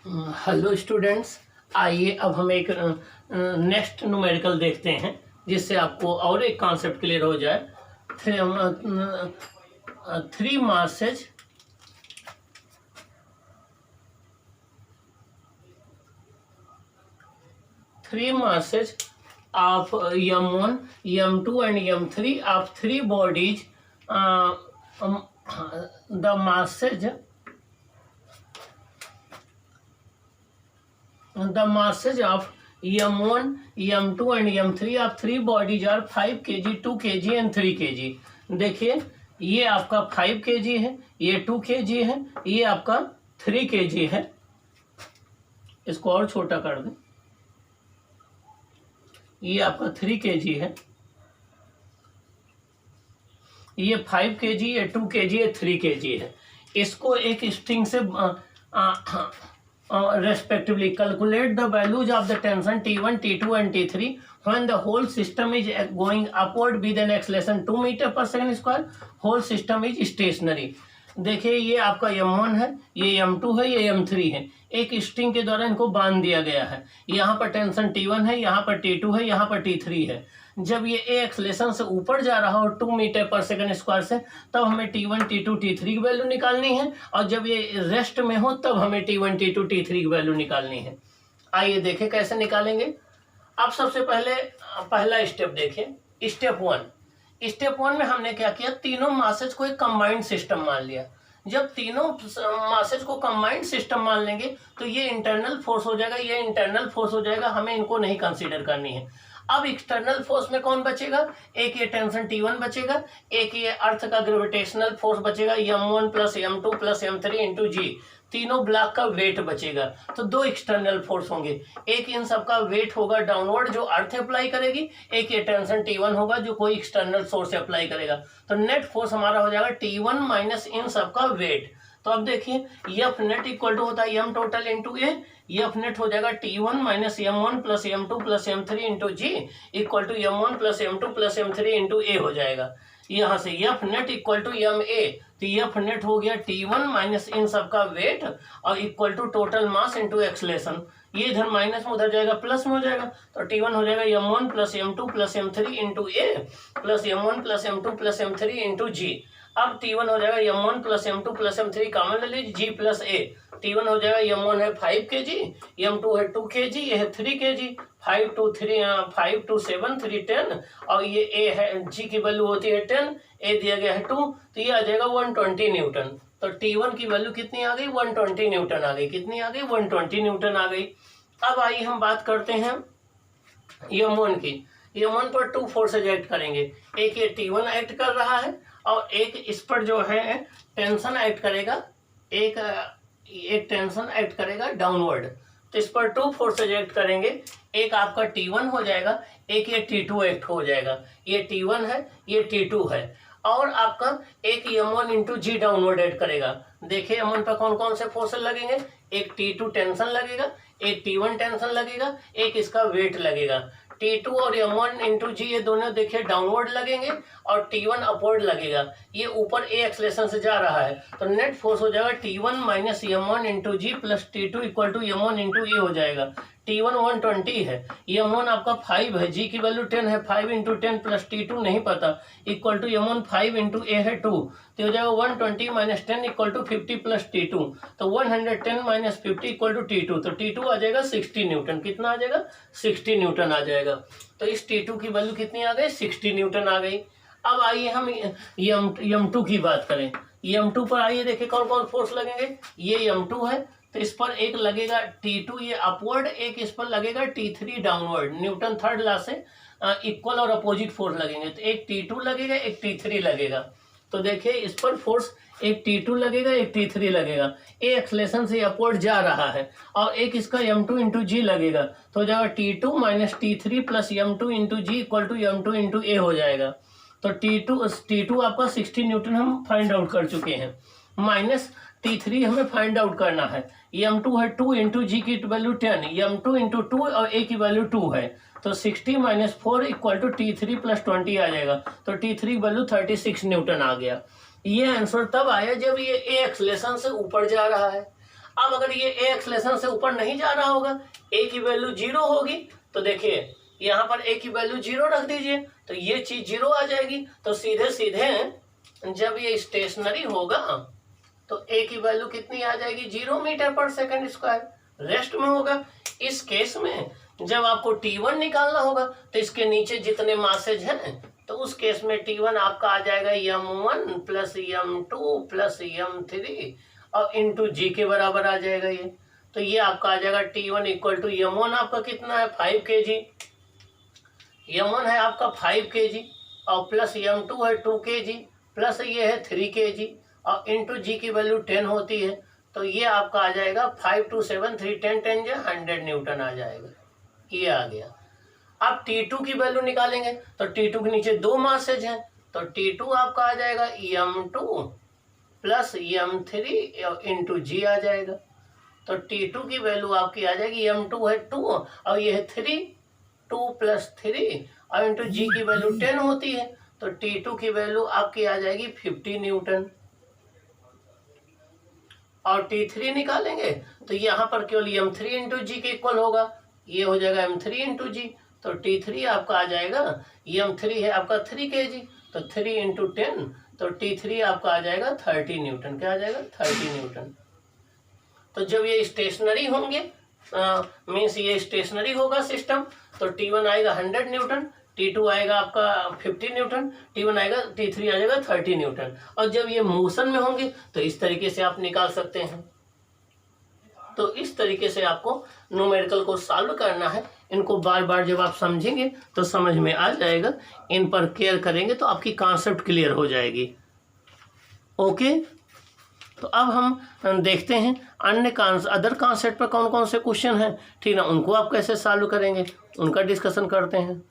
Hello students, आइए अब हम एक नेक्स्ट न्यूमेरिकल देखते हैं जिससे आपको और एक कॉन्सेप्ट क्लियर हो जाए। Three masses of M1, M2 and M3 of three bodies. The masses of M1, M2 and M3 of three bodies are 5 kg, 2 kg and 3 kg. देखिए, ये आपका 5 kg है, ये 2 kg है, ये आपका 3 kg है। इसको और छोटा कर दें। ये आपका 3 kg है, ये 5 kg, ये 2 kg, ये 3 kg है। इसको एक स्ट्रिंग से respectively calculate the values of the tension T1, T2 and T3 when the whole system is going upward with an acceleration 2 meter per second square, whole system is stationary. देखिए, ये आपका M1 है, ये M2 है, ये M3 है। एक string के द्वारा इनको बांध दिया गया है। यहाँ पर टेंशन T1 है, यहाँ पर T2 है, यहाँ पर T3 है। जब ये ए एक्सलेशन से ऊपर जा रहा हो 2 मीटर पर सेकंड स्क्वायर से, तब हमें T1, T2, T3 की वैल्यू निकालनी है, और जब ये रेस्ट में हो तब हमें T1, T2, T3 की वैल्यू निकालनी है। आइए देखें कैसे निकालेंगे। अब सबसे पहले पहला स्टेप देखिए, स्टेप 1। स्टेप 1 में हमने क्या किया, तीनों मासेज को एक कंबाइंड सिस्टम मान लिया। जब तीनों मासेज को कंबाइंड सिस्टम मान लेंगे तो ये इंटरनल फोर्स हो जाएगा, ये इंटरनल फोर्स हो जाएगा, हमें इनको नहीं कंसीडर करनी है। अब एक्सटर्नल फोर्स में कौन बचेगा, एक ये टेंशन T1 बचेगा, एक ये अर्थ का ग्रेविटेशनल फोर्स बचेगा M1 plus M2 plus M3 into जी, तीनों ब्लॉक का वेट बचेगा। तो दो एक्सटर्नल फोर्स होंगे, एक इन सब का वेट होगा डाउनवर्ड जो अर्थ अप्लाई करेगी, एक ये टेंशन T1 होगा जो कोई एक्सटर्नल सोर्स अप्लाई करेगा। तो नेट फोर्स हमारा हो जाएगा T1 माइनस इन सब का वेट। तो अब देखिए, एफ नेट इक्वल टू होता है M total into A, F net हो जाएगा T1 minus M1 plus M2 plus M3 into G equal to M1 plus M2 plus M3 into A हो जाएगा। यहाँ से F net equal to M A, तो F net हो गया T1 minus इन सब का वेट और equal to total mass into acceleration. ये इधर माइनस में उधर जाएगा, प्लस में हो जाएगा, तो T1 हो जाएगा M1 plus M2 plus M3 into A plus M1 plus M2 plus M3 into G. अब T1 हो जाएगा M1 plus M2 plus M3 common ले लीजिए, जी प्लस ए। T1 हो जाएगा M1 है 5 kg, M2 है 2 kg, ये है 3 kg, 5 to 7 3 10, और ये ए है, जी की वैल्यू होती है 10, ए दिया गया है 2, तो ये आ जाएगा 120 न्यूटन। तो T1 की वैल्यू कितनी आ गई, 120 न्यूटन आ गई। कितनी आ गई, 120 न्यूटन आ गई। अब आइए हम बात करते हैं M1 की। M1 पर 2 फोर्सेज एक्ट करेंगे, एक ये T1 एक्ट कर रहा है और एक इस पर जो है टेंशन एक्ट करेगा, एक टेंशन एक्ट करेगा डाउनवर्ड। तो इस पर 2 फोर्सेज एक्ट करेंगे, एक आपका T1 हो जाएगा, एक ये T2 एक्ट हो जाएगा। ये T1 है, ये T2 है, और आपका एक M1 इंटू जी डाउनवर्ड एक्ट करेगा। देखिए M1 पर कौन कौन से फोर्सेज लगेंगे, एक T2 टेंशन लगेगा, एक T1 टेंशन लगेगा, एक इसका वेट लगेगा। T2 और M1 इंटू जी ये दोनों देखिए डाउनवर्ड लगेंगे और T1 अपवर्ड लगेगा। ये ऊपर ए एक्सलेशन से जा रहा है, तो नेट फोर्स हो जाएगा T1 minus M1 into G plus T2 equal to M1 into A हो जाएगा। T1 120 है, M1 आपका 5 है, जी की वैल्यू 10 है, 5 इंटू 10 प्लस T2 नहीं पता, इक्वल टू M1 5 इंटू ए है 2, तो हो जाएगा 120 minus 10 equal to 50 plus T2, तो 110 माइनस 50 इक्वल टू T2, तो T2 आ जाएगा 60 न्यूटन। कितना आ जाएगा, 60 न्यूटन आ जाएगा। तो इस T2 की वैल्यू कितनी आ गई, 60 न्यूटन आ गई। अब आइए हम M2 की बात करें। M2 पर आइए देखिए कौन कौन फोर्स लगेंगे। ये M2 है, तो इस पर एक लगेगा T2 ये अपवर्ड, एक इस पर लगेगा T3 downward. Newton third law से इक्वल और अपोजिट फोर्स लगेंगे, तो एक T2 लगेगा, एक T3 लगेगा। तो देखिए इस पर फोर्स एक T2 लगेगा, एक T3 लगेगा। ए एक्सलेशन से अपवर्ड जा रहा है, और एक इसका M2 इंटू जी लगेगा, तो हो जाएगा T2 minus T3 plus M2 into G equal to M2 into A हो जाएगा। तो T2 आपका 60 न्यूटन हम फाइंड आउट कर चुके हैं, माइनस T3 हमें फाइंड आउट करना है। M2 है 2 इंटू जी की वैल्यू 10, M2 इंटू 2 और ए की वैल्यू 2 है, तो 60 minus 4 equal to T3 plus 20 आ जाएगा। तो T3 वैल्यू 36 न्यूटन आ गया। ये आंसर तब आया जब ये ए एक्सलेशन से ऊपर जा रहा है। अब अगर ये ए एक्सलेशन से ऊपर नहीं जा रहा होगा, ए की वैल्यू 0 होगी, तो देखिए यहाँ पर ए की वैल्यू 0 रख दीजिए, तो ये चीज 0 आ जाएगी। तो सीधे सीधे जब ये स्टेशनरी होगा तो ए की वैल्यू कितनी आ जाएगी, 0 मीटर पर सेकंड स्क्वायर। रेस्ट में होगा। इस केस में जब आपको T1 निकालना होगा तो इसके नीचे जितने मासेज हैं, तो उस केस में T1 आपका आ जाएगा m1 plus m2 plus m3 और इंटू जी के बराबर आ जाएगा ये। तो ये आपका आ जाएगा T1 इक्वल टू m1 आपका कितना है 5 kg, m1 है आपका 5 kg और प्लस m2 है 2 kg प्लस ये है 3 kg और इंटू जी की वैल्यू 10 होती है। तो ये आपका आ जाएगा 5 2 7 3 10 10 जो 100 न्यूटन आ जाएगा। ये आ गया। अब T2 की वैल्यू निकालेंगे तो T2 के नीचे 2 मासेज हैं, तो T2 आपका आ जाएगा m2 प्लस m3 इंटू जी आ जाएगा। तो T2 की वैल्यू आपकी आ जाएगी, m2 है 2 और ये है 3, 2 प्लस 3 और इंटू जी की वैल्यू 10 होती है, तो T2 की वैल्यू आपकी आ जाएगी 50 न्यूटन। और T3 निकालेंगे तो यहाँ पर केवल m3 इंटू जी के इक्वल होगा, ये हो जाएगा m3 इंटू जी। तो T3 आपका आ जाएगा, m3 है आपका 3 kg, तो 3 इंटू 10, तो T3 आपका आ जाएगा 30 न्यूटन। क्या आ जाएगा 30 न्यूटन। तो जब ये स्टेशनरी होंगे मीन्स ये स्टेशनरी होगा सिस्टम, तो T1 आएगा 100 न्यूटन, T2 आएगा आपका 50 न्यूटन, T1 आएगा, T3 आ जाएगा 30 न्यूटन। और जब ये मोशन में होंगे तो इस तरीके से आप निकाल सकते हैं। तो इस तरीके से आपको न्यूमेरिकल को सॉल्व करना है। इनको बार बार जब आप समझेंगे तो समझ में आ जाएगा, इन पर केयर करेंगे तो आपकी कॉन्सेप्ट क्लियर हो जाएगी। ओके, तो अब हम देखते हैं अन्य अदर कॉन्सेप्ट पर कौन कौन से क्वेश्चन हैं, ठीक ना, उनको आप कैसे सॉल्व करेंगे, उनका डिस्कशन करते हैं।